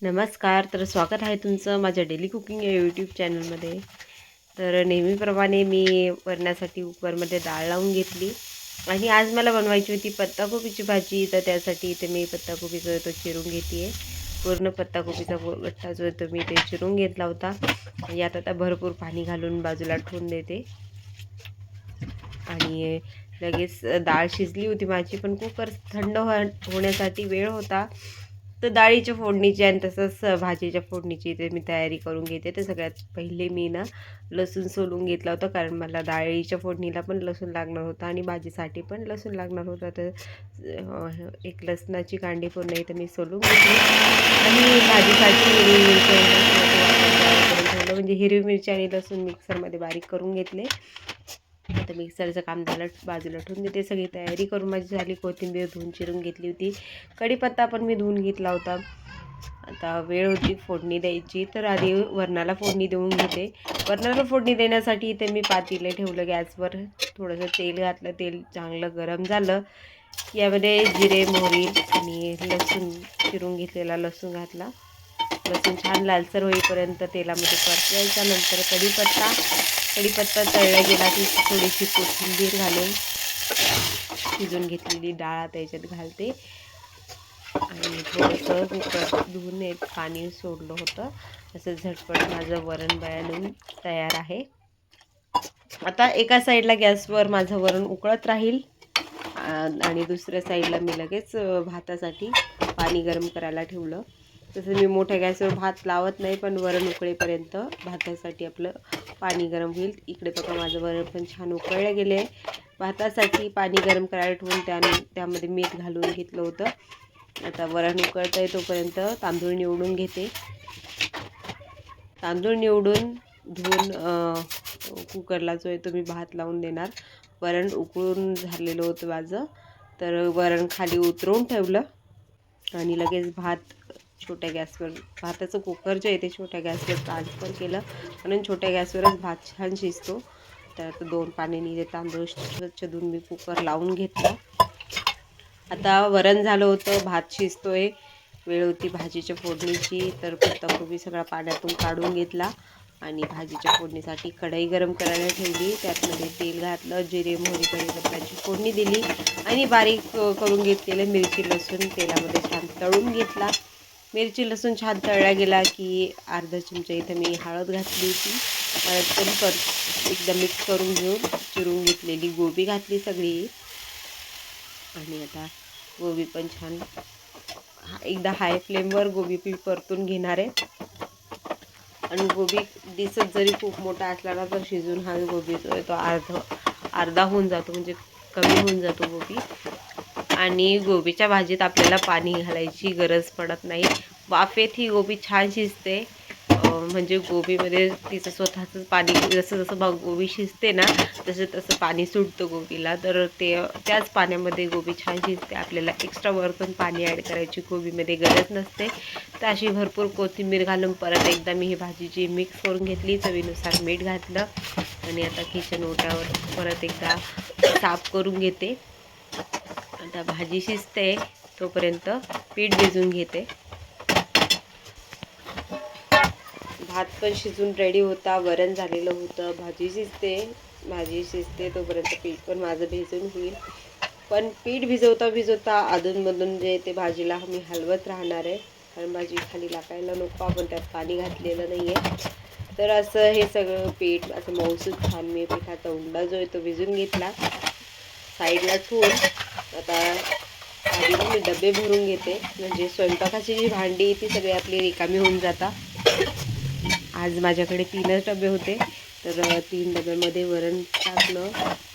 नमस्कार. तर स्वागत आहे तुमचं माझ्या डेली कुकिंग या यूट्यूब चॅनलमध्ये. तर नेहमीप्रमाणे मी वरणासाठी कुकरमध्ये डाळ लावून घेतली आणि आज मला बनवायची होती पत्ताकोबीची भाजी. तर त्यासाठी इथे मी पत्ताकोबी जो आहे तो चिरून घेते आहे. पूर्ण पत्ताकोबीचा गठ्ठा जो आहे तो मी ते चिरून घेतला होता. यात आता भरपूर पाणी घालून बाजूला ठेवून देते आणि लगेच डाळ शिजली होती माझी, पण कुकर थंड होण्यासाठी वेळ होता. तर डाळीच्या फोडणीची आणि तसंच भाजीच्या फोडणीची ते मी तयारी करून घेते. तर सगळ्यात पहिले मी ना लसूण सोलून घेतला होता, कारण मला डाळीच्या फोडणीला पण लसूण लागणार होता आणि भाजीसाठी पण लसूण लागणार होता. तर एक लसणाची कांडी पूर्ण इथं मी सोलून घेतली आणि भाजीसाठी हिरवी मिरची करून ठेवलं, म्हणजे हिरवी मिरची आणि लसूण मिक्सरमध्ये बारीक करून घेतले. आता मिक्सरचं काम झालं, बाजूला ठेवून देते. सगळी तयारी करून माझी झाली. कोथिंबीर धुवून चिरून घेतली होती. कढीपत्ता पण मी धुवून घेतला होता. आता वेळ होती फोडणी द्यायची, तर आधी वरणाला फोडणी देऊन घेते. वरणाला फोडणी देण्यासाठी इथे मी पातेलं ठेवलं गॅसवर. थोडंसं तेल घातलं. तेल चांगलं गरम झालं. यामध्ये जिरे, मोहरी आणि लसूण चिरून घेतलेला लसूण घातला. लसूण छान लालसर होईपर्यंत तेलामध्ये परतायचा. नंतर कढीपत्ता तळला गेला की थोडीशी कोथिंबीर घालून शिजून घेतलेली डाळ त्याच्यात घालते आणि थोडंसं कुकर धुवून एक पाणी सोडलं होतं. असं झटपट माझं वरण बनवून तयार आहे. आता एका साईडला गॅसवर माझं वरण उकळत राहील आणि दुसऱ्या साईडला मी लगेच भातासाठी पाणी गरम करायला ठेवलं. तसं मी मोठ्या गॅसवर भात लावत नाही, पण वरण उकळेपर्यंत भातासाठी आपलं पाणी गरम होईल. इकडे बघा माझं वरण पण छान उकळलं गेले आहे. भातासाठी पाणी गरम करायला ठेवून त्यामध्ये मीठ घालून घेतलं होतं. आता वरण उकळतं आहे तोपर्यंत तांदूळ निवडून घेते. तांदूळ निवडून धुवून कुकरला जो आहे तो मी भात लावून देणार. वरण उकळून झालेलं होतं माझं, तर वरण खाली उतरवून ठेवलं आणि लगेच भात छोट्या गॅसवर, भाताचं कुकर जे आहे ते छोट्या गॅसवर ट्रान्सफर केलं, म्हणून छोट्या गॅसवरच भात छान शिजतो. त्यात 2 पाण्याने ते तांदूळ स्वच्छ धुवून मी कुकर लावून घेतला. आता वरण झालं होतं, भात शिजतोय. वेळ होती भाजीच्या फोडणीची, तर पत्ताकोबी सगळा पाण्यातून काढून घेतला आणि भाजीच्या फोडणीसाठी कढई गरम करायला ठेवली. त्यातमध्ये तेल घातलं, जिरे, मोहरी, कढीपत्त्याची फोडणी दिली आणि बारीक करून घेतलेले मिरची, लसूण तेलामध्ये छान तळून घेतला. मिरची, लसूण छान तळला गेला की अर्धा चमचा इथं मी हळद घातली होती. हळद पण एकदा मिक्स करून घेऊन चिरून घेतलेली गोबी घातली सगळी आणि आता गोबी पण छान एकदा हाय फ्लेमवर गोबी परतून घेणार आहे. आणि गोबी दिसत जरी खूप मोठा असला ना, तर शिजून हा गोबी जो आहे तो अर्धा होऊन जातो, म्हणजे कमी होऊन जातो गोबी. आणि गोबीच्या भाजीत आपल्याला पाणी घालायची गरज पडत नाही. वाफेत ही गोबी छान शिजते. म्हणजे गोबीमध्ये तिचं स्वतःचंच पाणी, जसं जसं गोबी शिजते ना, तसं तसं पाणी सुटतं गोबीला. तर त्याच पाण्यामध्ये गोबी छान शिजते. आपल्याला एक्स्ट्रा वरतून पाणी ॲड करायची गोबीमध्ये गरज नसते. तर अशी भरपूर कोथिंबीर घालून परत एकदा मी ही भाजीची मिक्स करून घेतली. चवीनुसार मीठ घातलं आणि आता किचन ओट्यावर परत एकदा साफ करून घेते. आता भाजी शिजते तोपर्यंत पीठ भिजवून घेते. भात पण शिजून रेडी होता, वरण झालेलं होतं, भाजी शिजते तोपर्यंत पीठ पण माझं भिजून होईल. पण पीठ भिजवता अधूनमधून जे ते भाजीला मी हलवत राहणार आहे, कारण भाजी खाली लागायला नको. आपण त्यात पाणी घातलेलं नाही आहे. तर असं हे सगळं पीठ असं मऊसूत छान मी पिठाचा उंडा जो आहे तो भिजून घेतला, साईडला ठेवून आता आधी मी डबे भरून घेते, म्हणजे स्वयंपाकाची जी भांडी ती सगळी आपली रिकामी होऊन जातात. आज माझ्याकडे 3च डबे होते, तर 3 डब्यामध्ये वरण टाकलं,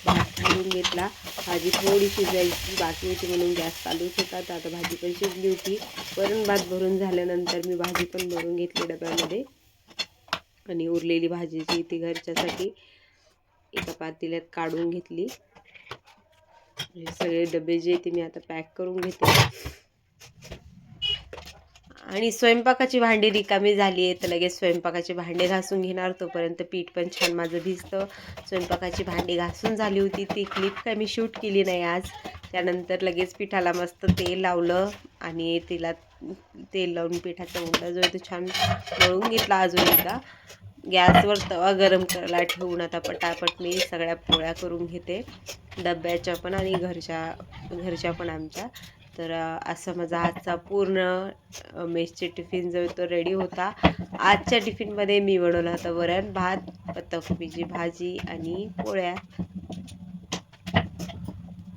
भात घालून घेतला. भाजी थोडी शिजायची बाकी होती म्हणून गॅस चालूच होता. तर आता भाजी पण शिजली होती. वरण भात भरून झाल्यानंतर मी भाजी पण भरून घेतली डब्यामध्ये आणि उरलेली भाजी जी ती घरच्यासाठी एका पातेल्यात काढून घेतली. हे सगळे डबे जे ते मी आता पॅक करून घेते आणि स्वयंपाकाची भांडी रिकामी झाली आहे, तर लगेच स्वयंपाकाची भांडे घासून घेणार. तोपर्यंत पीठ पण छान माझं भिजतं. स्वयंपाकाची भांडी घासून झाली होती, ती क्लिप काय मी शूट केली नाही आज. त्यानंतर लगेच पिठाला मस्त तेल लावलं आणि तेल लावून पिठाचा उंडा जो आहे तो छान मळून घेतला. अजून एकदा गॅसवर तवा गरम करायला ठेवून आता पटापट मी सगळ्या पोळ्या करून घेते, डब्याच्या पण आणि घरच्या पण आमच्या. तर असं माझा आजचा पूर्ण मेसचे टिफिन जो आहे तो रेडी होता. आजच्या टिफिनमध्ये मी बनवलं होतं वरण भात, पत्ताकोबीची भाजी आणि पोळ्या.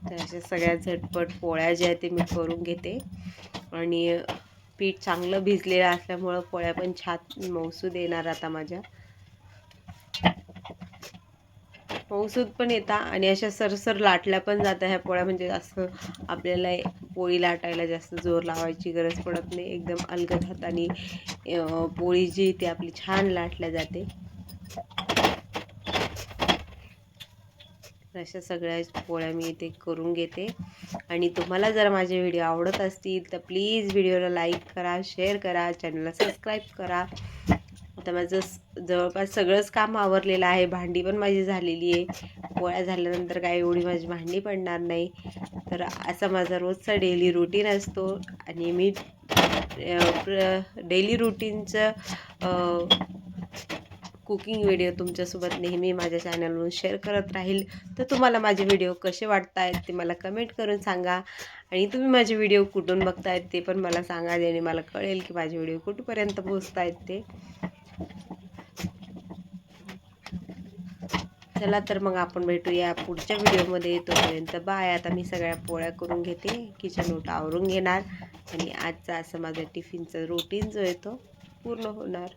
तर अशा सगळ्या झटपट पोळ्या ज्या आहेत ते मी करून घेते. आणि पीठ चांगलं भिजलेलं असल्यामुळं पोळ्या पण छान मऊसूद येणार आता माझ्या. मऊसूद पण येतात आणि अशा सरसर लाटल्या पण जातात ह्या पोळ्या. म्हणजे असं आपल्याला पोळी लाटायला जास्त जोर लावायची गरज पडत नाही. एकदम अलगद हाताने पोळी जी ती आपली छान लाटल्या जाते. अशा सगळ्या पोळ्या मी इथे करून घेते. आणि तुम्हाला जर माझे व्हिडिओ आवडत असतील तर प्लीज व्हिडिओला लाईक करा, शेअर करा, चॅनलला सबस्क्राईब करा. आता माझं जवळपास सगळंच काम आवरलेलं आहे. भांडी पण माझी झालेली आहे. पोळ्या झाल्यानंतर काय एवढी माझी भांडी पडणार नाही. तर असा माझा रोजचा डेली रुटीन असतो. आणि मी डेली रुटीनचं कुकिंग व्हिडिओ तुमच्यासोबत नेहमी माझ्या चॅनलवरून शेअर करत राहील. तर तुम्हाला माझे व्हिडिओ कसे वाटत आहेत ते मला कमेंट करून सांगा. आणि तुम्ही माझे व्हिडिओ कुठून बघतायत ते पण मला सांगा, ज्याने मला कळेल की माझे व्हिडिओ कुठपर्यंत पोहोचतायत ते. चला तर मग आपण भेटूया पुढच्या व्हिडिओमध्ये. तोपर्यंत बाय. आता मी सगळ्या पोळ्या करून घेते, किचन ओटा आवरून घेणार आणि आजचा असं माझा टिफिनचा रुटीन जो आहे तो पूर्ण होणार.